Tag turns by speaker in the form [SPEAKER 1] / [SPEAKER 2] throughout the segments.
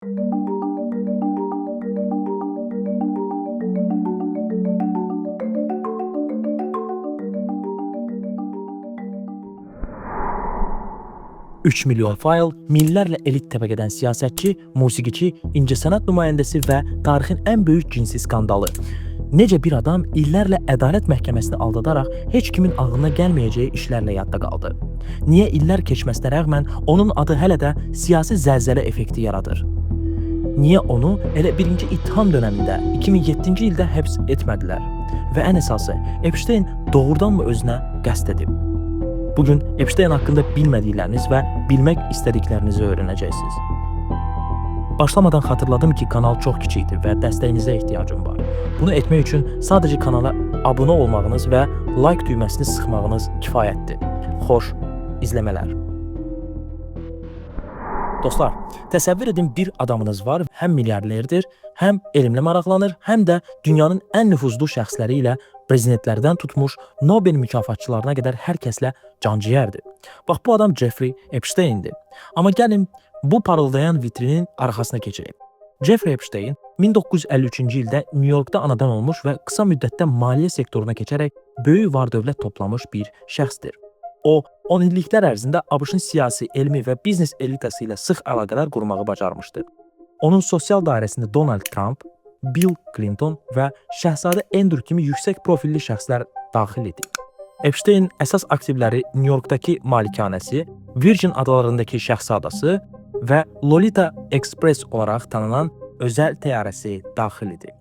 [SPEAKER 1] 3 milyon fayl, minlərlə elit təbəqədən siyasətçi, musiqiçi, incəsənət nümayəndəsi və tarixin ən böyük cinsi skandalı. Necə bir adam illərlə ədalət məhkəməsini aldadaraq heç kimin ağlına gəlməyəcəyi işlərlə yadda qaldı? Niyə illər keçməsinə rəğmən onun adı hələ də siyasi zəlzələ effekti yaradır? Niyə onu elə birinci ittiham dönəmində 2007-ci ildə həbs etmədilər? Və ən əsası, Epstein doğrudanmı özünə qəsd edib? Bugün Epstein haqqında bilmədikləriniz və bilmək istədiklərinizi öyrənəcəksiniz. Başlamadan xatırladım ki, kanal çox kiçikdir və dəstəyinizə ehtiyacım var. Bunu etmək üçün sadəcə kanala abunə olmağınız və like düyməsini sıxmağınız kifayətdir. Xoş izləmələr. Dostlar, təsəvvür edin bir adamınız var, həm milyarderdir, həm elmlə maraqlanır, həm də dünyanın ən nüfuzlu şəxsləri ilə prezidentlərdən tutmuş Nobel mükafatçılarına qədər hər kəslə canciyərdir. Bax, bu adam Jeffrey Epstein'dir. Amma gəlin bu parıldayan vitrinin arxasına keçelim. Jeffrey Epstein 1953-cü ildə New Yorkda anadan olmuş və qısa müddətdə maliyyə sektoruna keçərək böyük var-dövlət toplamış bir şəxsdir. O, 10 illiklər ərzində ABŞ-ın siyasi, elmi və biznes elitası ilə sıx əlaqələr qurmağı bacarmışdır. Onun sosial dairəsində Donald Trump, Bill Clinton və Şəhzadə Andrew kimi yüksək profilli şəxslər daxil idi. Epstein əsas aktivləri New Yorkdakı malikanəsi, Virgin adalarındakı Şəhzadası və Lolita Express olaraq tanınan özəl təyyarəsi daxil idi.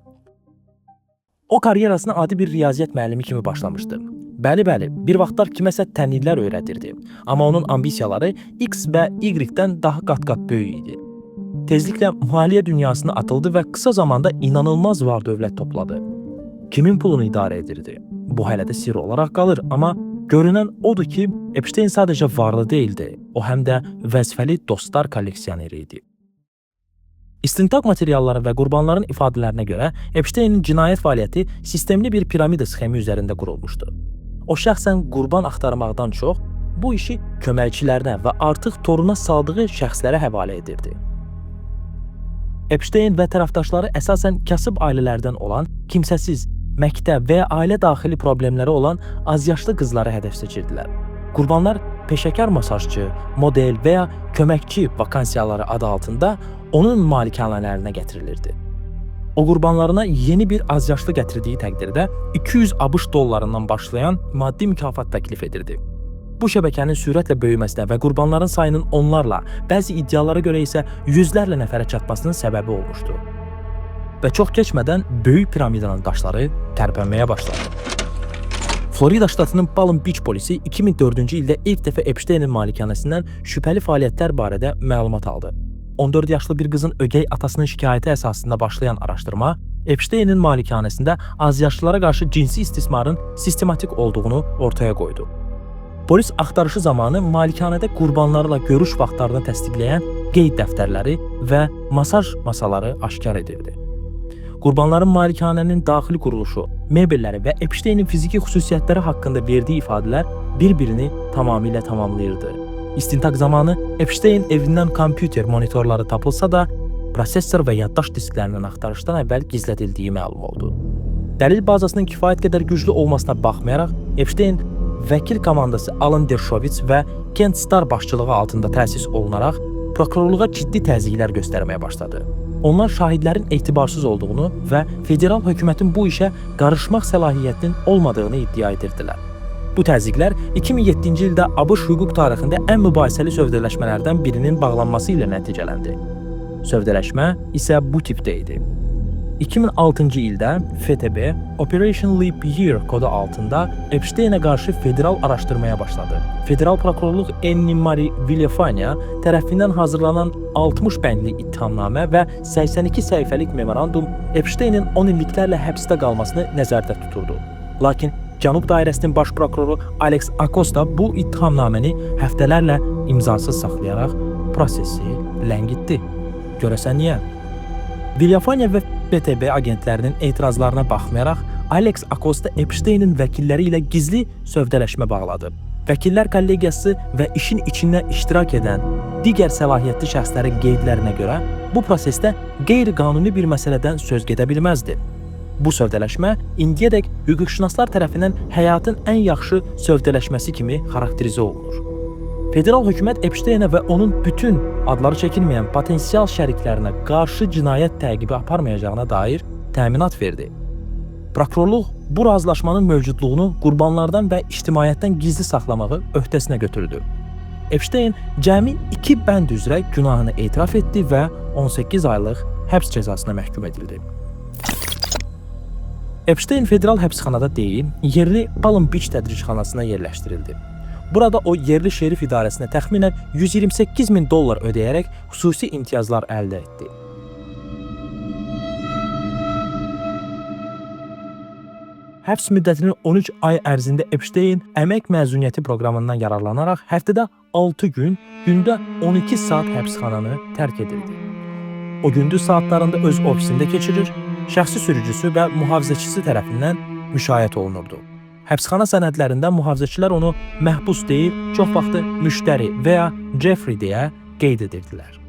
[SPEAKER 1] O karyerasına adi bir riyaziyyat müəllimi kimi başlamışdı. Bəli, bir vaxtlar kiməsə tənillər öyrədirdi. Amma onun ambisiyaları X və Y-dən daha qat-qat böyük idi. Tezliklə maliyyə dünyasına atıldı və qısa zamanda inanılmaz var-dövlət topladı. Kimin pulunu idarə edirdi? Bu hələ də sirr olaraq qalır, amma görünən odur ki, Epstein sadəcə varlı deyildi, o həm də vəzifəli dostlar kolleksioneri idi. İstintaq materialları və qurbanların ifadələrinə görə Epsteinin cinayət fəaliyyəti sistemli bir piramida sxemi üzərində qurulmuşdu. O şəxsən qurban axtarmaqdan çox bu işi köməkçilərinə və artıq toruna saldığı şəxslərə həvalə edirdi. Epstein və tərəfdaşları əsasən kasıb ailələrdən olan, kimsəsiz, məktəb və ya ailə daxili problemləri olan azyaşlı qızları hədəf seçirdilər. Qurbanlar peşəkar masajçı, model və ya köməkçi vakansiyaları adı altında onun malikanələrinə gətirilirdi. O qurbanlarına yeni bir azyaşlı gətirdiyi təqdirdə 200 ABŞ dollarından başlayan maddi mükafat təklif edirdi. Bu şəbəkənin sürətlə böyüməsinə və qurbanların sayının onlarla, bəzi iddialara görə isə yüzlərlə nəfərə çatmasının səbəbi olmuşdu. Və çox keçmədən böyük piramidanın daşları tərpənməyə başladı. Florida ştatının Palm Beach polisi 2004-cü ildə ilk dəfə Epsteinin malikanəsindən şübhəli fəaliyyətlər barədə məlumat aldı. 14 yaşlı bir qızın ögey atasının şikayəti əsasında başlayan araşdırma Epsteinin malikanəsində azyaşlılara qarşı cinsi istismarın sistematik olduğunu ortaya qoydu. Polis axtarışı zamanı malikanədə qurbanlarla görüş vaxtlarını təsdiqləyən qeyd dəftərləri və masaj masaları aşkar edildi. Qurbanların malikanənin daxili quruluşu, mebelləri və Epsteinin fiziki xüsusiyyətləri haqqında verdiyi ifadələr bir-birini tamamilə tamamlayırdı. İstintaq zamanı Epstein evindən kompüter monitorları tapılsa da, prosesor və yaddaş disklərinin axtarışdan əvvəl gizlədildiyi məlum oldu. Dəlil bazasının kifayət qədər güclü olmasına baxmayaraq, Epstein vəkil komandası Alan Dershowitz və Kent Starr başçılığı altında təsis olunaraq prokurorluğa ciddi təzyiqlər göstərməyə başladı. Onlar şahidlərin etibarsız olduğunu və federal hökumətin bu işə qarışmaq səlahiyyətinin olmadığını iddia edirdilər. Bu təzyiqlər 2007-ci ildə ABŞ hüquq tarixində ən mübahisəli sövdələşmələrdən birinin bağlanması ilə nəticələndi. Sövdələşmə isə bu tipdə idi. 2006-cı ildə FTB Operation Leap Year kodu altında Epsteinə qarşı federal araşdırmaya başladı. Federal prokurorluq Annie Marie Villafania tərəfindən hazırlanan 60 bəndli ittihamnamə və 82 səhifəlik memorandum Epsteinin 10 illiklərlə həbsdə qalmasını nəzərdə tuturdu. Lakin Cənub dairəsinin baş prokuroru Alex Acosta bu ittihamnaməni həftələrlə imzasız saxlayaraq prosesi ləngitdi. Görəsən niyə? Villafania və FTB agentlərinin etirazlarına baxmayaraq, Alex Acosta Epsteinin vəkilləri ilə gizli sövdələşmə bağladı. Vəkillər kollegiyası və işin içində iştirak edən digər səlahiyyətli şəxslərin qeydlərinə görə bu prosesdə qeyri-qanuni bir məsələdən söz gedə bilməzdi. Bu sövdələşmə indiyədək hüquqşünaslar tərəfindən həyatın ən yaxşı sövdələşməsi kimi xarakterizə olunur. Federal hökumət Epsteinə və onun bütün adları çəkilməyən potensial şəriklərinə qarşı cinayət təqibi aparmayacağına dair təminat verdi. Prokurorluq bu razılaşmanın mövcudluğunu qurbanlardan və ictimaiyyətdən gizli saxlamağı öhdəsinə götürdü. Epstein cəmi 2 bənd üzrə günahını etiraf etdi və 18 aylıq həbs cəzasına məhkum edildi. Epstein federal həbsxanada deyil, yerli Palm Beach tədricxanasına yerləşdirildi. Burada o yerli şerif idarəsinə təxminən $128.000 ödəyərək xüsusi imtiyazlar əldə etdi. Həbs müddətinin 13 ay ərzində Epstein əmək məzuniyyəti proqramından yararlanaraq həftədə 6 gün, gündə 12 saat həbsxananı tərk edirdi. O gündüz saatlarında öz ofisində keçirir, şəxsi sürücüsü və mühafizəçisi tərəfindən müşayiət olunurdu. Həbsxana sənədlərində mühafizəçilər onu məhbus deyil, çox vaxtı müştəri və ya Jeffrey deyə qeyd edirdilər.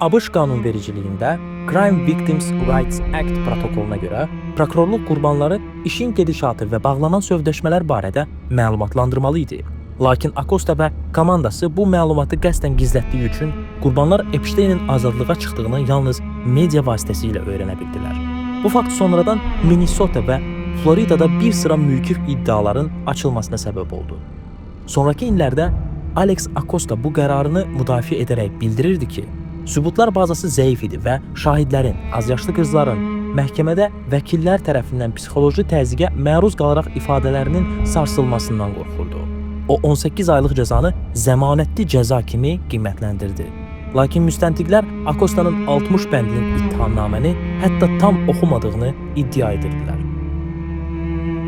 [SPEAKER 1] ABŞ qanunvericiliyində Crime Victims Rights Act protokoluna görə prokurorluq qurbanları işin gedişatı və bağlanan sövdləşmələr barədə məlumatlandırmalı idi. Lakin Acosta və komandası bu məlumatı qəsdən gizlətdiyi üçün qurbanlar Epsteinin azadlığa çıxdığını yalnız media vasitəsilə öyrənə bildilər. Bu fakt sonradan Minnesota və Floridada bir sıra mülki iddiaların açılmasına səbəb oldu. Sonrakı illərdə Alex Acosta bu qərarını müdafiə edərək bildirirdi ki, sübutlar bazası zəif idi və şahidlərin, azyaşlı qızların məhkəmədə vəkillər tərəfindən psixoloji təzyiqə məruz qalaraq ifadələrinin sarsılmasından qorxurdu. O 18 aylıq cəzanı zəmanətli cəza kimi qiymətləndirdi. Lakin müstəntiqlər Acosta'nın 60 bəndinin ittihamnaməni hətta tam oxumadığını iddia edirdilər.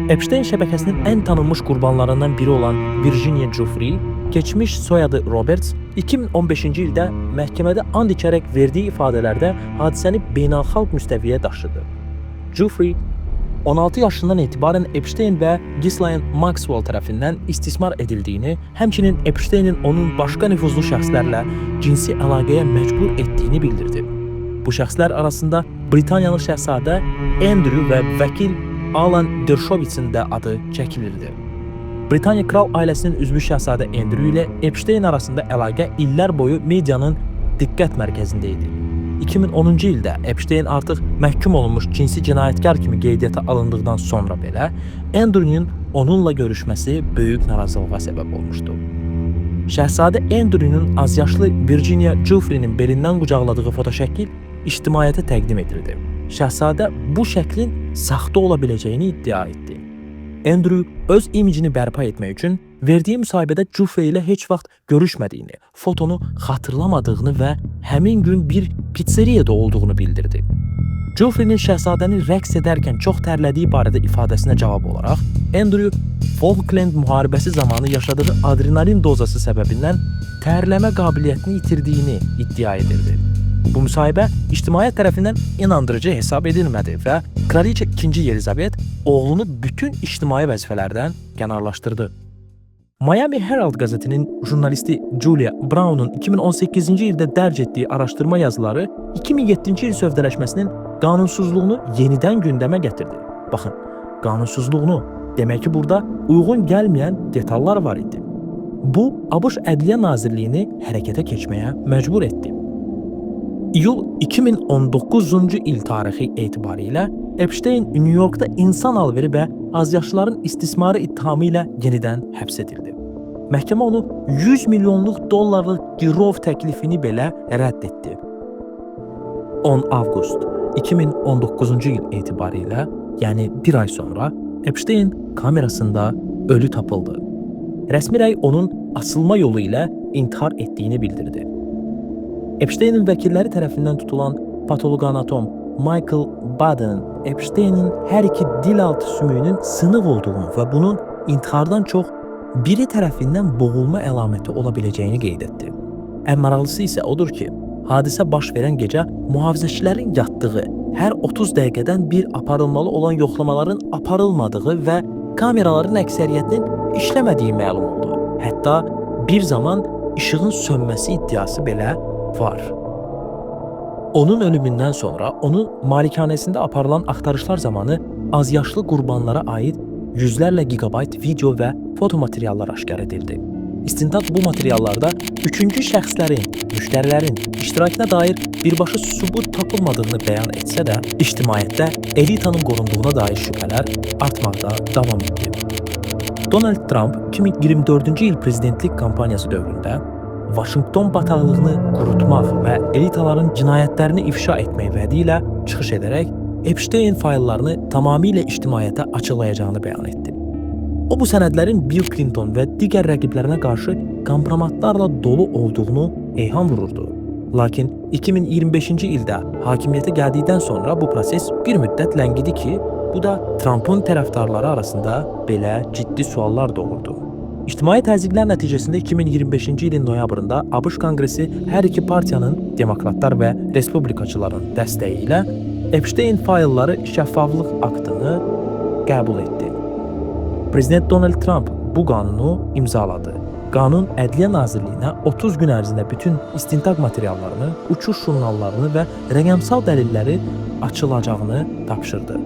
[SPEAKER 1] Epstein şəbəkəsinin ən tanınmış qurbanlarından biri olan Virginia Giuffre, keçmiş soyadı Roberts, 2015-ci ildə məhkəmədə and içərək verdiyi ifadələrdə hadisəni beynəlxalq müstəviyə daşıdı. Giuffre 16 yaşından etibarən Epstein və Ghislaine Maxwell tərəfindən istismar edildiyini, həmçinin Epsteinin onun başqa nüfuzlu şəxslərlə cinsi əlaqəyə məcbur etdiyini bildirdi. Bu şəxslər arasında Britaniyalı şəhzadə Andrew və vəkil Alan Dershowitzin də adı çəkilirdi. Britaniya kral ailəsinin üzvü şəhzadə Andrew ilə Epstein arasında əlaqə illər boyu medianın diqqət mərkəzində idi. 2010-cu ildə Epstein artıq məhkum olunmuş cinsi cinayətkar kimi qeydiyyata alındıqdan sonra belə Andrew'nin onunla görüşməsi böyük narazılığa səbəb olmuşdu. Şəhzadə Andrew'nin azyaşlı Virginia Giuffre'nin belindən qucaqladığı fotoşəkil ictimaiyyətə təqdim edildi. Şəhzadə bu şəklin saxta ola biləcəyini iddia etdi. Andrew öz imicini bərpa etmək üçün verdiyi müsahibədə Giuffre ilə heç vaxt görüşmədiyini, fotonu xatırlamadığını və həmin gün bir pizzeriyada olduğunu bildirdi. Giuffre'nin şəhzadəni rəqs edərkən çox tərlədiyi barədə ifadəsinə cavab olaraq, Andrew Falkland müharibəsi zamanı yaşadığı adrenalin dozası səbəbindən tərləmə qabiliyyətini itirdiyini iddia edirdi. Bu müsahibə ictimaiyyət tərəfindən inandırıcı hesab edilmədi və Kraliçə 2. Yelizabet oğlunu bütün ictimai vəzifələrdən kənarlaşdırdı. Miami Herald qəzetinin jurnalisti Julia Brown'un 2018-ci ildə dərc etdiyi araşdırma yazıları 2007-ci il sövdələşməsinin qanunsuzluğunu yenidən gündəmə gətirdi. Baxın, qanunsuzluğunu, demək ki, burada uyğun gəlməyən detallar var idi. Bu, ABŞ Ədliyyə Nazirliyini hərəkətə keçməyə məcbur etdi. İyul 2019-cu il tarixi etibarilə Epstein New Yorkda insan alveri və azyaşlıların istismarı ittihamı ilə yenidən həbs edildi. Məhkəmə onu $100 milyonluq girov təklifini belə rədd etdi. 10 avqust 2019-cu il etibarilə, yəni bir ay sonra Epstein kamerasında ölü tapıldı. Rəsmi rəy onun asılma yolu ilə intihar etdiyini bildirdi. Epsteinin vəkilləri tərəfindən tutulan patoloqanatom Michael Baden, Epsteinin hər iki dil altı sümüyünün sınıq olduğunu və bunun intihardan çox biri tərəfindən boğulma əlaməti ola biləcəyini qeyd etdi. Ən maraqlısı isə odur ki, hadisə baş verən gecə mühafizəçilərin yatdığı, hər 30 dəqiqədən bir aparılmalı olan yoxlamaların aparılmadığı və kameraların əksəriyyətinin işləmədiyi məlum oldu. Hətta bir zaman işığın sönməsi iddiası belə var. Onun ölümündən sonra onun malikanəsində aparılan axtarışlar zamanı azyaşlı qurbanlara aid yüzlərlə gigabayt video və foto materiallar aşkar edildi. İstintaq bu materiallarda üçüncü şəxslərin, müştərilərin iştirakına dair birbaşa sübut tapılmadığını bəyan etsə də, ictimaiyyətdə elitanın qorunduğuna dair şübhələr artmaqda davam etdi. Donald Trump 2024-cü il prezidentlik kampaniyası dövründə Vaşinqton bataqlığını qurutmaq və elitaların cinayətlərini ifşa etmək vədi ilə çıxış edərək Epstein fayllarını tamamilə ictimaiyyətə açıqlayacağını bəyan etdi. O bu sənədlərin Bill Clinton və digər rəqiblərinə qarşı kompromatlarla dolu olduğunu eyham vururdu. Lakin 2025-ci ildə hakimiyyətə gəldikdən sonra bu proses bir müddət ləngidi ki, bu da Trump'ın tərəfdarları arasında belə ciddi suallar doğurdu. İctimai təzyiqlər nəticəsində 2025-ci ilin noyabrında ABŞ Konqresi hər iki partiyanın, demokratlar və respublikaçıların dəstəyi ilə Epstein faylları şəffaflıq aktını qəbul etdi. Prezident Donald Trump bu qanunu imzaladı. Qanun Ədliyyə Nazirliyinə 30 gün ərzində bütün istintaq materiallarını, uçuş jurnallarını və rəqəmsal dəlilləri açılacağını tapşırdı.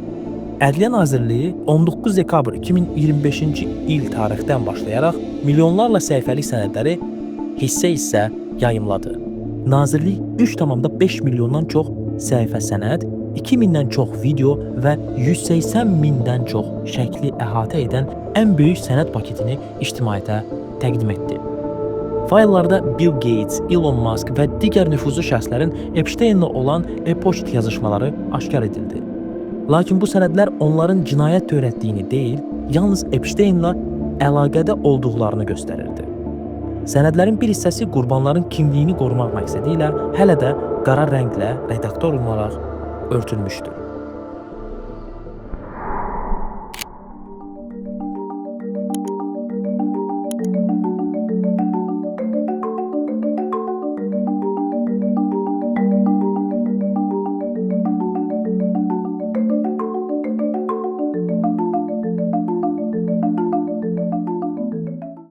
[SPEAKER 1] Ədliyyə Nazirliyi 19 dekabr 2025-ci il tarixdən başlayaraq milyonlarla səhifəlik sənədləri hissə-hissə yayımladı. Nazirlik 3,5 milyondan çox səhifə sənəd, 2000-dən çox video və 180 mindən çox şəkli əhatə edən ən böyük sənəd paketini ictimaiyyətə təqdim etdi. Fayllarda Bill Gates, Elon Musk və digər nüfuzlu şəxslərin Epsteinlə olan e-poçt yazışmaları aşkar edildi. Lakin bu sənədlər onların cinayət törətdiyini deyil, yalnız Epsteinlə əlaqədə olduqlarını göstərirdi. Sənədlərin bir hissəsi qurbanların kimliyini qorumaq məqsədi ilə hələ də qara rənglə redaktor olaraq örtülmüşdür.